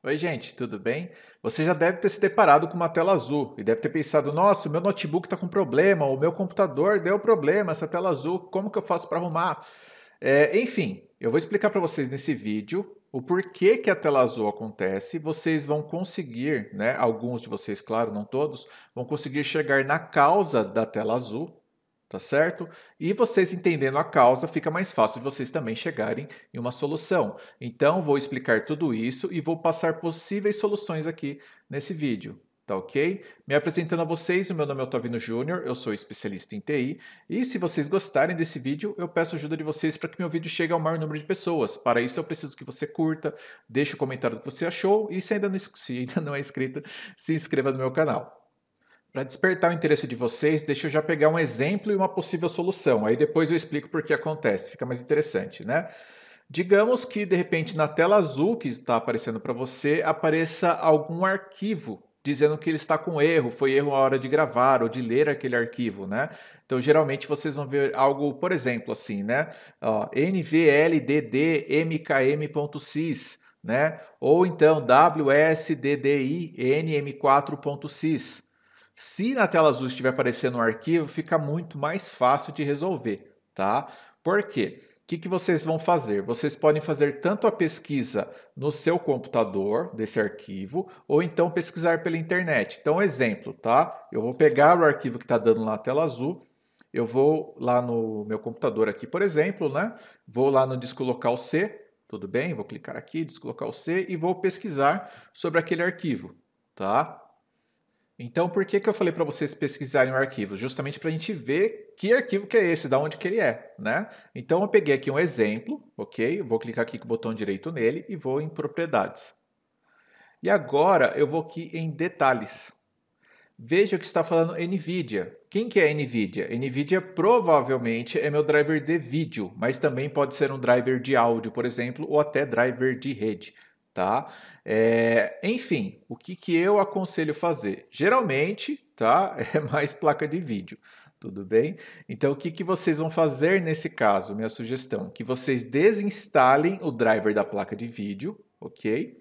Oi, gente, tudo bem? Você já deve ter se deparado com uma tela azul e deve ter pensado: nossa, o meu notebook está com problema, o meu computador deu problema, essa tela azul, como que eu faço para arrumar? Enfim, eu vou explicar para vocês nesse vídeo o porquê que a tela azul acontece. Vocês vão conseguir, né? Alguns de vocês, claro, não todos, vão conseguir chegar na causa da tela azul. Tá certo? E vocês entendendo a causa, fica mais fácil de vocês também chegarem em uma solução. Então, vou explicar tudo isso e vou passar possíveis soluções aqui nesse vídeo. Tá ok? Me apresentando a vocês, o meu nome é Otávio Júnior, eu sou especialista em TI. E se vocês gostarem desse vídeo, eu peço ajuda de vocês para que meu vídeo chegue ao maior número de pessoas. Para isso, eu preciso que você curta, deixe o comentário do que você achou e se ainda não é inscrito, se inscreva no meu canal. Para despertar o interesse de vocês, deixa eu já pegar um exemplo e uma possível solução. Aí depois eu explico por que acontece, fica mais interessante, né? Digamos que de repente na tela azul que está aparecendo para você apareça algum arquivo dizendo que ele está com erro, foi erro a hora de gravar ou de ler aquele arquivo, né? Então geralmente vocês vão ver algo, por exemplo, assim, né? Ó, nvlddmkm.sys, né? Ou então wsddi.nm4.sys. Se na tela azul estiver aparecendo um arquivo, fica muito mais fácil de resolver, tá? Por quê? O que vocês vão fazer? Vocês podem fazer tanto a pesquisa no seu computador desse arquivo, ou então pesquisar pela internet. Então, exemplo, tá? Eu vou pegar o arquivo que está dando na tela azul, eu vou lá no meu computador aqui, por exemplo, né? Vou lá no disco local C, tudo bem? Vou clicar aqui, disco local C, e vou pesquisar sobre aquele arquivo, tá? Então, por que eu falei para vocês pesquisarem o arquivo? Justamente para a gente ver que arquivo que é esse, da onde que ele é, né? Então, eu peguei aqui um exemplo, ok? Vou clicar aqui com o botão direito nele e vou em propriedades. E agora eu vou aqui em detalhes. Veja que está falando NVIDIA. Quem que é NVIDIA? NVIDIA provavelmente é meu driver de vídeo, mas também pode ser um driver de áudio, por exemplo, ou até driver de rede. Tá? Enfim, o que eu aconselho fazer? Geralmente, tá? É mais placa de vídeo. Tudo bem? Então, o que vocês vão fazer nesse caso? Minha sugestão, que vocês desinstalem o driver da placa de vídeo, ok?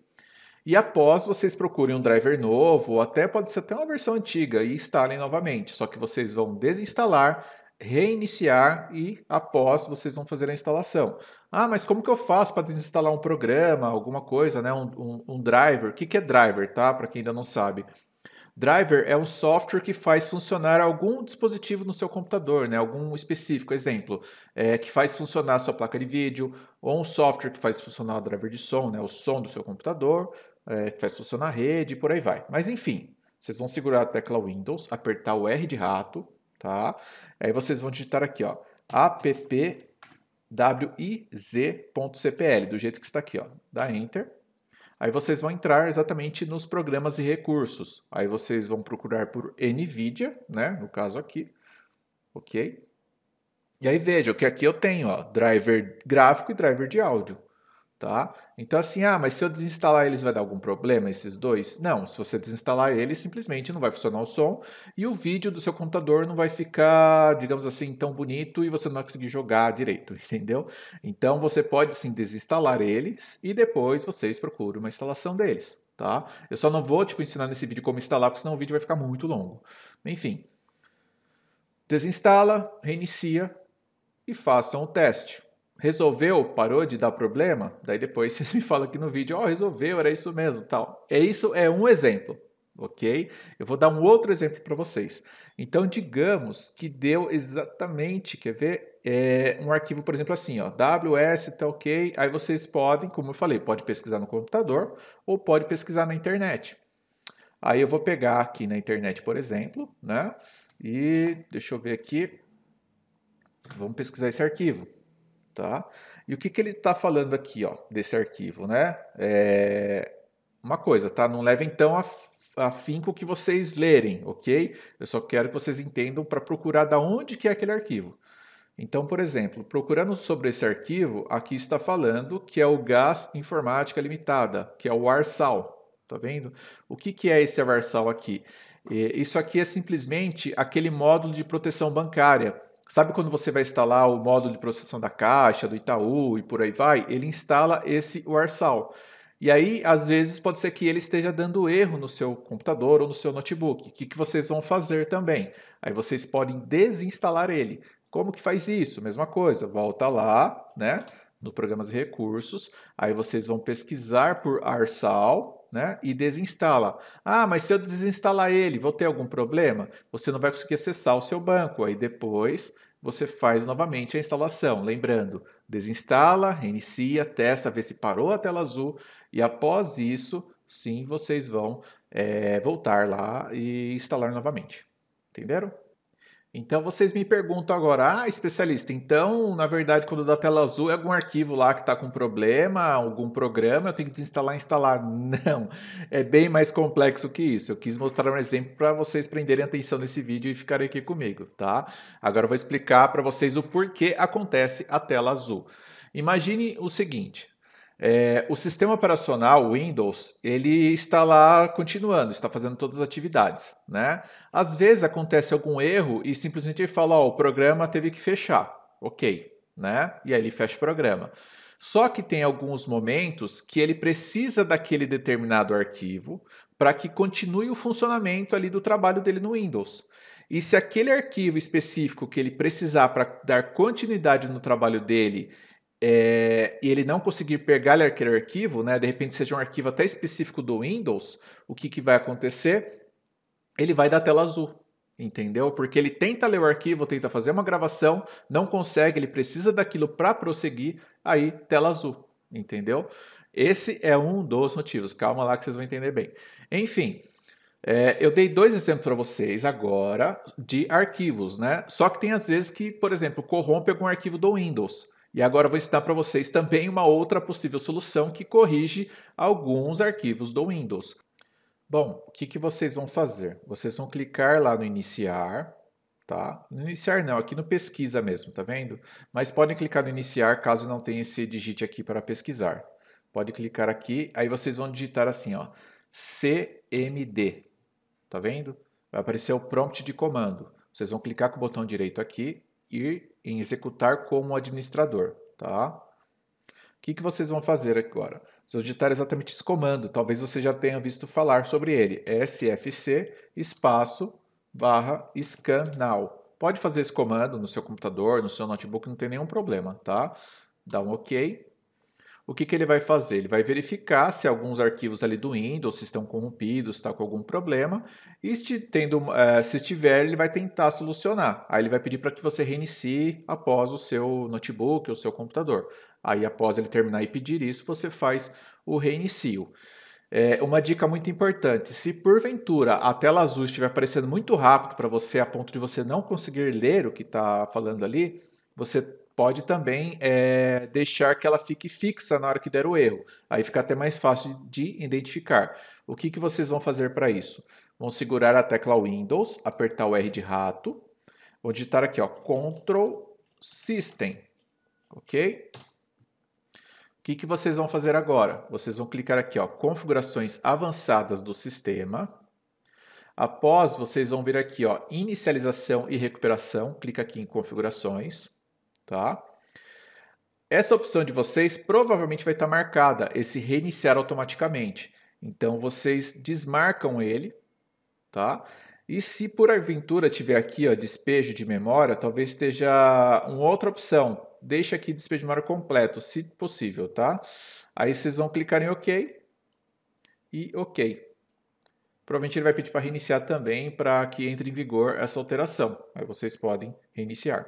E após vocês procurem um driver novo, ou até pode ser até uma versão antiga, e instalem novamente. Só que vocês vão desinstalar, reiniciar e após vocês vão fazer a instalação. Ah, mas como que eu faço para desinstalar um programa, alguma coisa, né? Um driver? O que é driver, tá? Para quem ainda não sabe. Driver é um software que faz funcionar algum dispositivo no seu computador, né? Algum específico, exemplo, que faz funcionar a sua placa de vídeo, ou um software que faz funcionar o driver de som, né? O som do seu computador, que faz funcionar a rede e por aí vai. Mas enfim, vocês vão segurar a tecla Windows, apertar o R de rato, tá? Aí vocês vão digitar aqui, ó, appwiz.cpl, do jeito que está aqui, ó. Dá Enter. Aí vocês vão entrar exatamente nos programas e recursos. Aí vocês vão procurar por NVIDIA, né? No caso aqui, ok? E aí vejam que aqui eu tenho, ó, driver gráfico e driver de áudio, tá? Então assim, mas se eu desinstalar eles vai dar algum problema, esses dois? Não, se você desinstalar eles, simplesmente não vai funcionar o som e o vídeo do seu computador não vai ficar, digamos assim, tão bonito e você não vai conseguir jogar direito, entendeu? Então você pode sim desinstalar eles e depois vocês procuram uma instalação deles, tá? Eu só não vou, ensinar nesse vídeo como instalar, porque senão o vídeo vai ficar muito longo. Enfim, desinstala, reinicia e façam o teste. Resolveu? Parou de dar problema? Daí depois vocês me falam aqui no vídeo, resolveu, era isso mesmo, tal. Isso é um exemplo, ok? Eu vou dar um outro exemplo para vocês. Então, digamos que deu exatamente, quer ver? Um arquivo, por exemplo, assim, ó, WS, tá ok? Aí vocês podem, como eu falei, pode pesquisar no computador ou pode pesquisar na internet. Aí eu vou pegar aqui na internet, por exemplo, né? E deixa eu ver aqui. Vamos pesquisar esse arquivo. Tá? E o que ele está falando aqui, ó, desse arquivo, né? Uma coisa, tá? Não leva então afinco que vocês lerem, ok? Eu só quero que vocês entendam para procurar da onde que é aquele arquivo. Então, por exemplo, procurando sobre esse arquivo, aqui está falando que é o Gás Informática Limitada, que é o Warsal. Tá vendo? O que é esse Warsal aqui? Isso aqui é simplesmente aquele módulo de proteção bancária. Sabe quando você vai instalar o módulo de proteção da Caixa, do Itaú e por aí vai? Ele instala esse Warsal. E aí, às vezes, pode ser que ele esteja dando erro no seu computador ou no seu notebook. O que que vocês vão fazer também? Aí vocês podem desinstalar ele. Como que faz isso? Mesma coisa, volta lá, né, no Programas e Recursos, aí vocês vão pesquisar por Arsal, né, e desinstala. Ah, mas se eu desinstalar ele, vou ter algum problema? Você não vai conseguir acessar o seu banco. Aí depois você faz novamente a instalação. Lembrando, desinstala, reinicia, testa, vê se parou a tela azul e após isso, sim, vocês vão voltar lá e instalar novamente. Entenderam? Então vocês me perguntam agora, especialista, então na verdade quando dá tela azul é algum arquivo lá que está com problema, algum programa, eu tenho que desinstalar e instalar. Não, é bem mais complexo que isso. Eu quis mostrar um exemplo para vocês prenderem atenção nesse vídeo e ficarem aqui comigo, tá? Agora eu vou explicar para vocês o porquê acontece a tela azul. Imagine o seguinte, o sistema operacional Windows, ele está lá continuando, está fazendo todas as atividades, né? Às vezes acontece algum erro e simplesmente ele fala, ó, o programa teve que fechar, ok, né? E aí ele fecha o programa. Só que tem alguns momentos que ele precisa daquele determinado arquivo para que continue o funcionamento ali do trabalho dele no Windows. E se aquele arquivo específico que ele precisar para dar continuidade no trabalho dele e ele não conseguir pegar aquele arquivo, né, de repente seja um arquivo até específico do Windows, o que, que vai acontecer? Ele vai dar tela azul, entendeu? Porque ele tenta ler o arquivo, tenta fazer uma gravação, não consegue, ele precisa daquilo para prosseguir, aí tela azul, entendeu? Esse é um dos motivos, calma lá que vocês vão entender bem. Enfim, eu dei dois exemplos para vocês agora de arquivos, né? Só que tem às vezes que, por exemplo, corrompe algum arquivo do Windows. E agora eu vou ensinar para vocês também uma outra possível solução que corrige alguns arquivos do Windows. Bom, o que que vocês vão fazer? Vocês vão clicar lá no iniciar, tá? No iniciar não, aqui no pesquisa mesmo, tá vendo? Mas podem clicar no iniciar caso não tenha esse digite aqui para pesquisar. Pode clicar aqui, aí vocês vão digitar assim, ó, CMD, tá vendo? Vai aparecer o prompt de comando. Vocês vão clicar com o botão direito aqui e em executar como administrador, tá? O que que vocês vão fazer agora? Vocês vão digitar exatamente esse comando. Talvez você já tenha visto falar sobre ele. sfc espaço barra scan now. Pode fazer esse comando no seu computador, no seu notebook, não tem nenhum problema, tá? Dá um OK. O que que ele vai fazer? Ele vai verificar se alguns arquivos ali do Windows se estão corrompidos, está com algum problema, e se estiver, ele vai tentar solucionar. Aí ele vai pedir para que você reinicie após o seu notebook ou o seu computador. Aí após ele terminar e pedir isso, você faz o reinicio. Uma dica muito importante, se porventura a tela azul estiver aparecendo muito rápido para você, a ponto de você não conseguir ler o que está falando ali, você pode também deixar que ela fique fixa na hora que der o erro. Aí fica até mais fácil de identificar. O que que vocês vão fazer para isso? Vão segurar a tecla Windows, apertar o R de rato, vou digitar aqui, ó, Ctrl System, ok? O que que vocês vão fazer agora? Vocês vão clicar aqui, ó, configurações avançadas do sistema. Após, vocês vão vir aqui, ó, inicialização e recuperação. Clica aqui em configurações, tá? Essa opção de vocês provavelmente vai estar marcada, esse reiniciar automaticamente. Então, vocês desmarcam ele, tá? E se por aventura tiver aqui, ó, despejo de memória, talvez esteja uma outra opção. Deixa aqui despejo de memória completo, se possível, tá? Aí vocês vão clicar em OK e OK. Provavelmente ele vai pedir para reiniciar também para que entre em vigor essa alteração. Aí vocês podem reiniciar.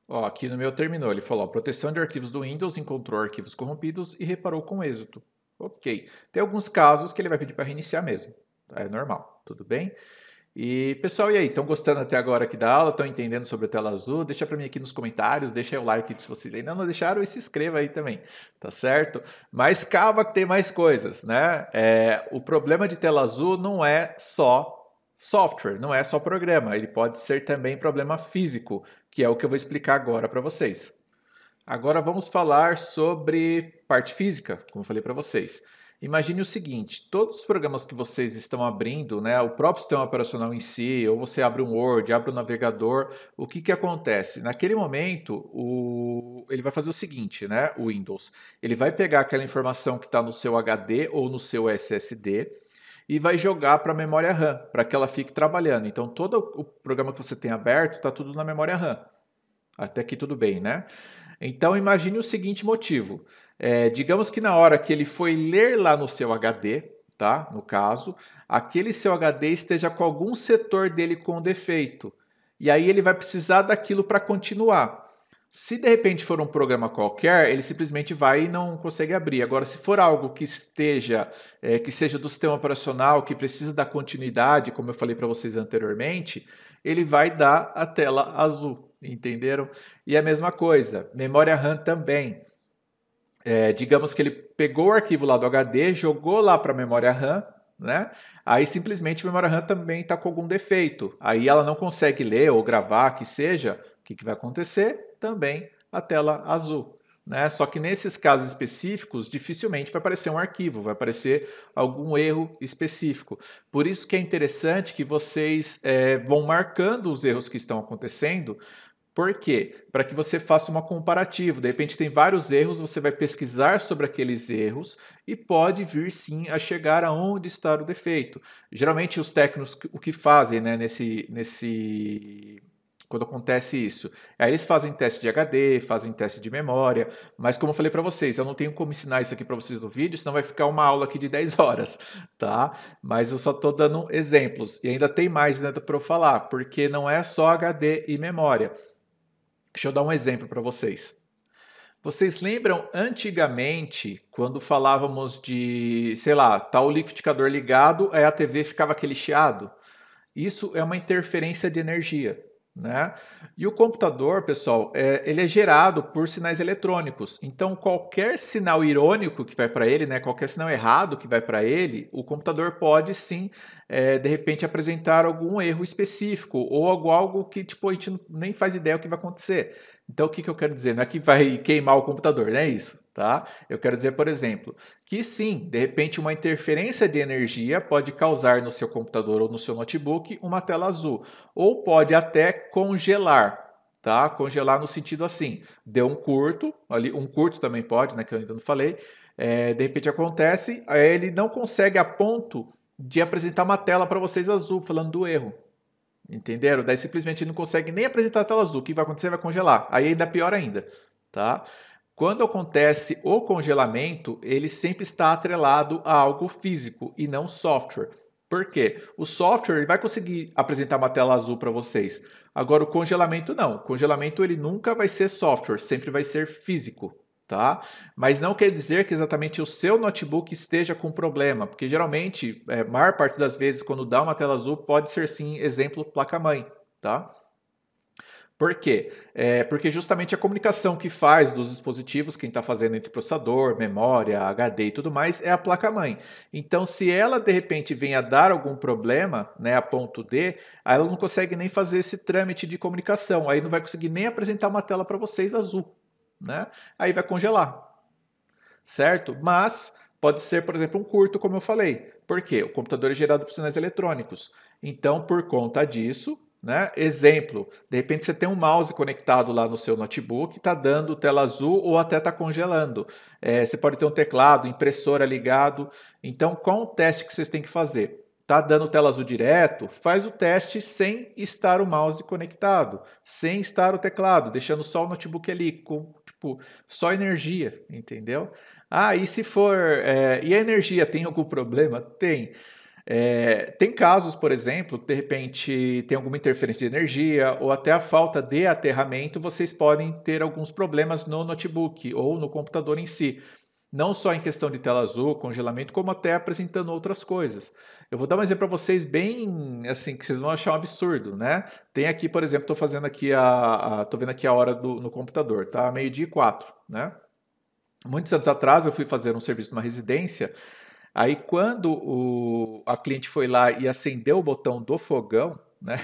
Ó, aqui no meu terminou, ele falou, proteção de arquivos do Windows, encontrou arquivos corrompidos e reparou com êxito. Ok. Tem alguns casos que ele vai pedir para reiniciar mesmo. É normal, tudo bem? E pessoal, e aí, estão gostando até agora aqui da aula? Estão entendendo sobre a tela azul? Deixa para mim aqui nos comentários, deixa o like se vocês ainda não deixaram e se inscreva aí também, tá certo? Mas calma que tem mais coisas, né? O problema de tela azul não é só software, não é só programa, ele pode ser também problema físico, que é o que eu vou explicar agora para vocês. Agora vamos falar sobre parte física, como eu falei para vocês. Imagine o seguinte, todos os programas que vocês estão abrindo, né, o próprio sistema operacional em si, ou você abre um Word, abre um navegador, o que que acontece? Naquele momento, ele vai fazer o seguinte, né, o Windows, ele vai pegar aquela informação que está no seu HD ou no seu SSD e vai jogar para a memória RAM, para que ela fique trabalhando. Então, todo o programa que você tem aberto está tudo na memória RAM. Até aqui tudo bem, né? Então imagine o seguinte motivo. Digamos que na hora que ele foi ler lá no seu HD, tá? No caso, aquele seu HD esteja com algum setor dele com defeito. E aí ele vai precisar daquilo para continuar. Se de repente for um programa qualquer, ele simplesmente vai e não consegue abrir. Agora, se for algo que que seja do sistema operacional, que precisa da continuidade, como eu falei para vocês anteriormente, ele vai dar a tela azul, entenderam? E a mesma coisa, memória RAM também. Digamos que ele pegou o arquivo lá do HD, jogou lá para a memória RAM, né? Aí simplesmente a memória RAM também está com algum defeito. Aí ela não consegue ler ou gravar, que seja. O que vai acontecer? Também a tela azul. Né? Só que nesses casos específicos, dificilmente vai aparecer um arquivo, vai aparecer algum erro específico. Por isso que é interessante que vocês vão marcando os erros que estão acontecendo. Por quê? Para que você faça uma comparativa. De repente tem vários erros, você vai pesquisar sobre aqueles erros e pode vir sim a chegar aonde está o defeito. Geralmente os técnicos o que fazem, né, quando acontece isso, aí eles fazem teste de HD, fazem teste de memória, mas como eu falei para vocês, eu não tenho como ensinar isso aqui para vocês no vídeo, senão vai ficar uma aula aqui de 10 horas, tá? Mas eu só estou dando exemplos e ainda tem mais, né, para eu falar, porque não é só HD e memória. Deixa eu dar um exemplo para vocês. Vocês lembram antigamente, quando falávamos de, sei lá, tá o liquidificador ligado, aí a TV ficava aquele chiado? Isso é uma interferência de energia. Né? E o computador, pessoal, ele é gerado por sinais eletrônicos. Então, qualquer sinal irônico que vai para ele, né, qualquer sinal errado que vai para ele, o computador pode sim, de repente, apresentar algum erro específico ou algo que tipo, a gente nem faz ideia o que vai acontecer. Então, o que eu quero dizer? Não é que vai queimar o computador, não é isso, tá? Eu quero dizer, por exemplo, que sim, de repente uma interferência de energia pode causar no seu computador ou no seu notebook uma tela azul, ou pode até congelar, tá? Congelar no sentido assim, deu um curto, ali um curto também pode, né, que eu ainda não falei, de repente acontece, aí ele não consegue a ponto de apresentar uma tela para vocês azul, falando do erro. Entenderam? Daí simplesmente ele não consegue nem apresentar a tela azul. O que vai acontecer? Vai congelar. Aí ainda pior ainda, tá? Quando acontece o congelamento, ele sempre está atrelado a algo físico e não software. Por quê? O software ele vai conseguir apresentar uma tela azul para vocês. Agora o congelamento não. O congelamento ele nunca vai ser software, sempre vai ser físico, tá? Mas não quer dizer que exatamente o seu notebook esteja com problema, porque geralmente, a maior parte das vezes, quando dá uma tela azul, pode ser sim, exemplo, placa-mãe, tá? Por quê? Porque justamente a comunicação que faz dos dispositivos, quem está fazendo entre processador, memória, HD e tudo mais, é a placa-mãe. Então, se ela de repente vem a dar algum problema, né, a ponto D, aí ela não consegue nem fazer esse trâmite de comunicação, aí não vai conseguir nem apresentar uma tela para vocês azul, né? Aí vai congelar, certo? Mas pode ser, por exemplo, um curto, como eu falei. Por quê? O computador é gerado por sinais eletrônicos. Então, por conta disso, né? Exemplo, de repente você tem um mouse conectado lá no seu notebook, está dando tela azul ou até está congelando. Você pode ter um teclado, impressora ligado. Então, qual o teste que vocês têm que fazer? Tá dando tela azul direto? Faz o teste sem estar o mouse conectado, sem estar o teclado, deixando só o notebook ali, com tipo, só energia, entendeu? Ah, e se for. E a energia tem algum problema? Tem. Tem casos, por exemplo, que de repente tem alguma interferência de energia ou até a falta de aterramento, vocês podem ter alguns problemas no notebook ou no computador em si. Não só em questão de tela azul, congelamento, como até apresentando outras coisas. Eu vou dar um exemplo para vocês bem assim, que vocês vão achar um absurdo, né? Tem aqui, por exemplo, estou fazendo aqui tô vendo aqui a hora no computador, tá? 12:04, né? Muitos anos atrás eu fui fazer um serviço numa residência. Aí quando a cliente foi lá e acendeu o botão do fogão, né?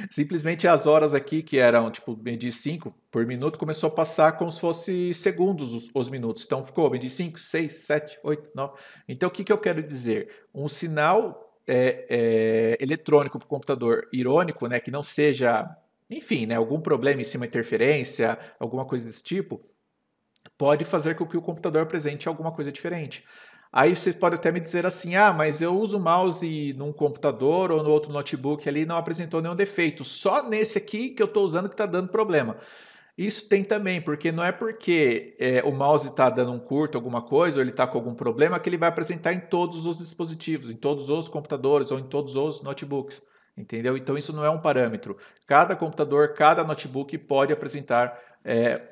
Simplesmente as horas aqui, que eram tipo medir 5 por minuto, começou a passar como se fosse segundos os minutos. Então ficou medir 5, 6, 7, 8, 9. Então o que, que eu quero dizer? Um sinal eletrônico para o computador irônico, né, que não seja, enfim, né, algum problema em cima, interferência, alguma coisa desse tipo, pode fazer com que o computador apresente alguma coisa diferente. Aí vocês podem até me dizer assim, ah, mas eu uso o mouse num computador ou no outro notebook ali e não apresentou nenhum defeito. Só nesse aqui que eu estou usando que está dando problema. Isso tem também, porque não é porque o mouse está dando um curto, alguma coisa, ou ele está com algum problema, que ele vai apresentar em todos os dispositivos, em todos os computadores ou em todos os notebooks. Entendeu? Então isso não é um parâmetro. Cada computador, cada notebook pode apresentar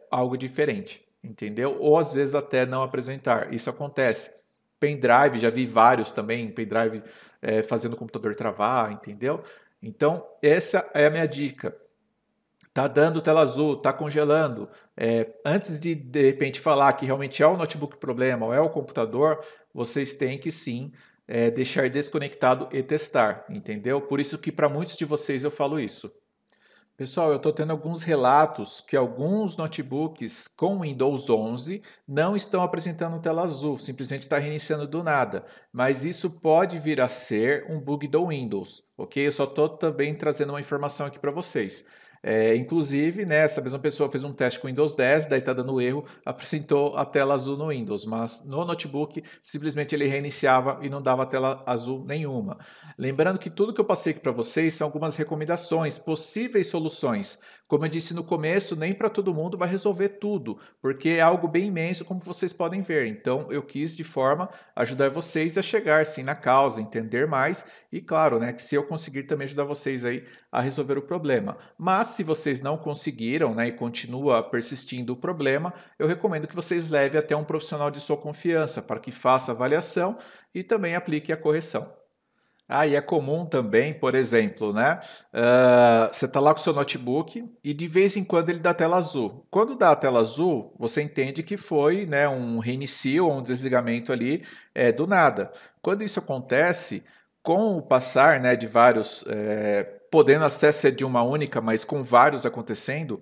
algo diferente. Entendeu? Ou às vezes até não apresentar. Isso acontece. Pendrive, já vi vários também, pendrive fazendo o computador travar, entendeu? Então, essa é a minha dica. Tá dando tela azul, tá congelando. Antes de repente falar que realmente é o notebook problema ou é o computador, vocês têm que sim deixar desconectado e testar, entendeu? Por isso que para muitos de vocês eu falo isso. Pessoal, eu estou tendo alguns relatos que alguns notebooks com Windows 11 não estão apresentando tela azul, simplesmente está reiniciando do nada. Mas isso pode vir a ser um bug do Windows, ok? Eu só estou também trazendo uma informação aqui para vocês. Inclusive, né, essa mesma pessoa fez um teste com o Windows 10, daí está dando erro, apresentou a tela azul no Windows, mas no notebook simplesmente ele reiniciava e não dava tela azul nenhuma. Lembrando que tudo que eu passei aqui para vocês são algumas recomendações, possíveis soluções. Como eu disse no começo, nem para todo mundo vai resolver tudo, porque é algo bem imenso, como vocês podem ver. Então, eu quis de forma ajudar vocês a chegar sim na causa, entender mais e, claro, né, que se eu conseguir também ajudar vocês aí a resolver o problema. Mas se vocês não conseguiram, né, e continua persistindo o problema, eu recomendo que vocês levem até um profissional de sua confiança para que faça a avaliação e também aplique a correção. Ah, e é comum também, por exemplo, né? Você está lá com o seu notebook e de vez em quando ele dá tela azul. Quando dá a tela azul, você entende que foi, né, um reinicio ou um desligamento ali do nada. Quando isso acontece, com o passar, né, de vários, podendo até ser de uma única, mas com vários acontecendo,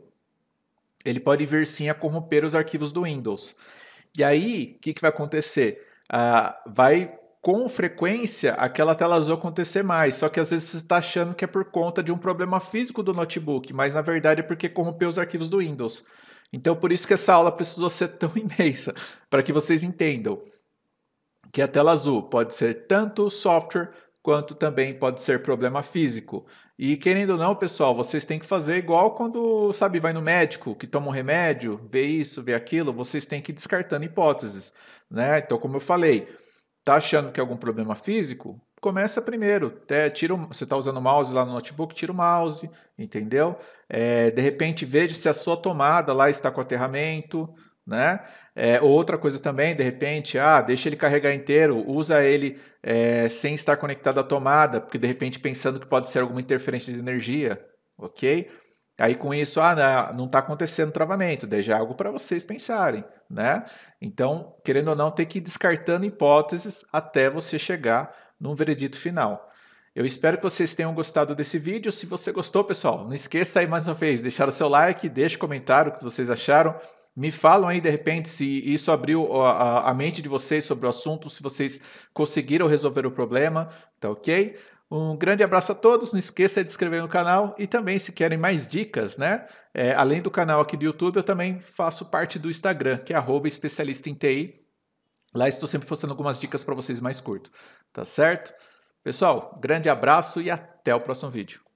ele pode vir sim a corromper os arquivos do Windows. E aí, o que, que vai acontecer? Vai com frequência aquela tela azul acontecer mais, só que às vezes você está achando que é por conta de um problema físico do notebook, mas na verdade é porque corrompeu os arquivos do Windows. Então por isso que essa aula precisou ser tão imensa, para que vocês entendam que a tela azul pode ser tanto software quanto também pode ser problema físico. E querendo ou não, pessoal, vocês têm que fazer igual quando, sabe, vai no médico, que toma um remédio, vê isso, vê aquilo, vocês têm que ir descartando hipóteses, né? Então, como eu falei, tá achando que é algum problema físico? Começa primeiro, você está usando o mouse lá no notebook, tira o mouse, entendeu? De repente veja se a sua tomada lá está com aterramento, né? Outra coisa também, de repente, deixa ele carregar inteiro, usa ele sem estar conectado à tomada, porque de repente pensando que pode ser alguma interferência de energia, ok? Aí com isso, não está acontecendo travamento, daí já é algo para vocês pensarem, né? Então, querendo ou não, tem que ir descartando hipóteses até você chegar num veredito final. Eu espero que vocês tenham gostado desse vídeo. Se você gostou, pessoal, não esqueça aí mais uma vez, deixar o seu like, deixe comentário o que vocês acharam. Me falam aí, de repente, se isso abriu a mente de vocês sobre o assunto, se vocês conseguiram resolver o problema, tá ok? Um grande abraço a todos, não esqueça de se inscrever no canal e também se querem mais dicas, né? Além do canal aqui do YouTube, eu também faço parte do Instagram, que é @especialista em TI. Lá estou sempre postando algumas dicas para vocês mais curto, tá certo? Pessoal, grande abraço e até o próximo vídeo.